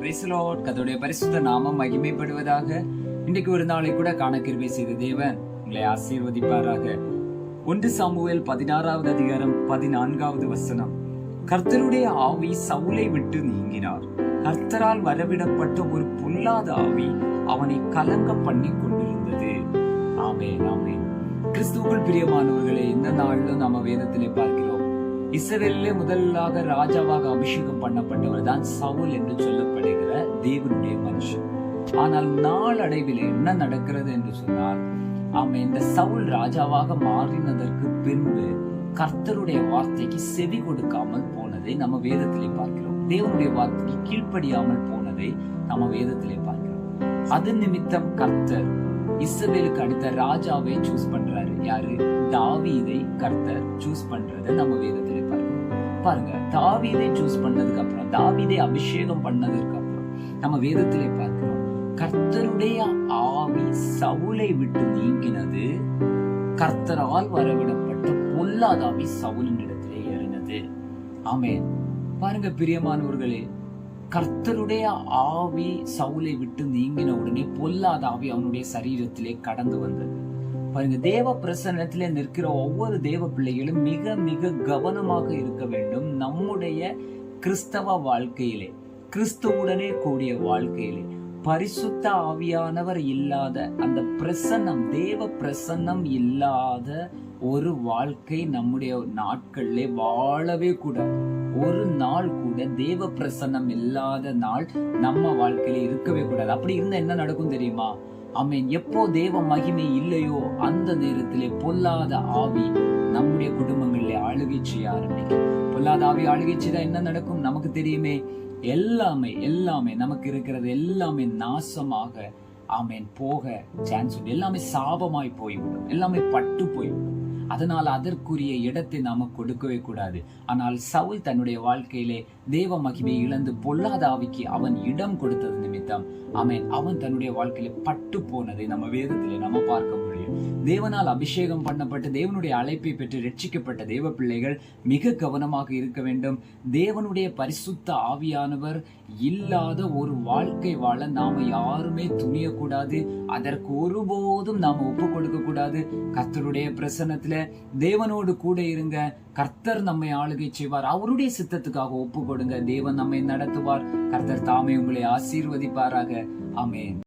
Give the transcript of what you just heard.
கர்த்தருடைய பரிசுத்த நாமம் மகிமைப்படுவதாக. இன்றைக்கு ஒரு நாளை கூட காண கிருபை செய்த தேவன் உங்களை ஆசீர்வதிப்பாராக. 1 சாமுவேல் 16வது அதிகாரம் 14வது வசனம். கர்த்தருடைய ஆவி சவுலை விட்டு நீங்கினார். கர்த்தரால் வரவிடப்பட்ட ஒரு பொல்லாத ஆவி அவனை கலங்க பண்ணி கொண்டிருந்தது. ஆமென், ஆமென். கிறிஸ்துவுக்குள் பிரியமானவர்களே, இந்த நாளிலும் நாம வேதத்திலே பார்க்கிறோம், இஸ்ரவேலிலே முதலாக ராஜாவாக அபிஷேகம் பண்ணப்பட்டவர் தான் சவுல் என்று சொல்லப்படுகிற தேவனுடைய மனுஷன். ஆனால் நாளடைவிலே என்ன நடக்கிறது என்று சொன்னால், இந்த சவுல் ராஜாவாக மாறினதற்கு பின்பு கர்த்தருடைய வார்த்தைக்கு செவி கொடுக்காமல் போனதை நம்ம வேதத்திலே பார்க்கிறோம். தேவனுடைய வார்த்தைக்கு கீழ்ப்படியாமல் போனதை நம்ம வேதத்திலே பார்க்கிறோம். அது நிமித்தம் கர்த்தர் இஸ்ரவேலுக்கு அடுத்த ராஜாவை சூஸ் பண்றாரு. யாரு? தாவீதை கர்த்தர் சூஸ் பண்றதை நம்ம வேதத்திலே பார்க்கிறோம். பாருங்க, தாவீதை சூஸ் பண்ணதுக்கு அப்புறம், தாவீதை அபிஷேகம் பண்ணதற்கு அப்புறம் நம்ம வேதத்திலே பார்க்கிறோம், கர்த்தருடைய ஆவி சவுலை விட்டு நீங்கினது. கர்த்தரால் வரவிடப்பட்ட பொல்லாத ஆவி சவுலின் இடத்திலே ஏறினது. ஆமென். பாருங்க பிரியமானவர்களே, கர்த்தருடைய ஆவி சவுலை விட்டு நீங்கின உடனே பொல்லாத ஆவி அவனுடைய சரீரத்திலே கடந்து வந்தது. பாருங்க, தேவ பிரசன்னத்திலே நிற்கிற ஒவ்வொரு தேவ பிள்ளைகளும் மிக மிக கவனமாக இருக்க வேண்டும். நம்முடைய கிறிஸ்தவ வாழ்க்கையிலே, கிறிஸ்துவுடனே கூடிய வாழ்க்கையிலே பரிசுத்த ஆவியானவர் இல்லாத, அந்த பிரசன்னம், தேவ பிரசன்னம் இல்லாத ஒரு வாழ்க்கை நம்முடைய நாட்களிலே வாழவே கூடாது. ஒரு நாள் கூட தேவ பிரசன்னம் இல்லாத நாள் நம்ம வாழ்க்கையில இருக்கவே கூடாது. அப்படி இருந்தா என்ன நடக்கும் தெரியுமா? ஆமென். எப்போ தேவ மகிமை இல்லையோ அந்த நேரத்திலே பொல்லாத ஆவி நம்முடைய குடும்பங்களிலே ஆளுகை செய்ய ஆரம்பிக்கும். பொல்லாத ஆவி ஆளுகை செய்தா என்ன நடக்கும்? நமக்கு தெரியுமே, எல்லாமே நமக்கு இருக்கிறது எல்லாமே நாசமாக போக சான்ஸ் உண்டு. எல்லாமே சாபமாய் போய்விடும், எல்லாமே பட்டு போய்விடும். அதனால் அதற்குரிய இடத்தை நாம கொடுக்கவே கூடாது. ஆனால் சவுல் தன்னுடைய வாழ்க்கையிலே தேவ மகிமை இழந்து பொல்லாத ஆவிக்கு அவன் இடம் கொடுத்தது நிமித்தம் அவன் தன்னுடைய வாழ்க்கையில பட்டு போனதை நம்ம வேதத்திலே நம்ம பார்க்க முடியும். தேவனால் அபிஷேகம் பண்ணப்பட்டு தேவனுடைய அழைப்பை பெற்று ரட்சிக்கப்பட்ட தேவ பிள்ளைகள் மிக கவனமாக இருக்க வேண்டும். தேவனுடைய பரிசுத்த ஆவியானவர் இல்லாத ஒரு வாழ்க்கை வாழ நாம யாருமே துணியக்கூடாது. அதற்கு ஒருபோதும் நாம ஒப்பு கொடுக்க கூடாது. கர்த்தருடைய பிரசன்னத்துல தேவனோடு கூட இருங்க. கர்த்தர் நம்மை ஆளுகை செய்வார். அவருடைய சித்தத்துக்காக ஒப்பு கொடுங்க. தேவன் நம்மை நடத்துவார். கர்த்தர் தாமே உங்களை ஆசீர்வதிப்பாராக. ஆமென்.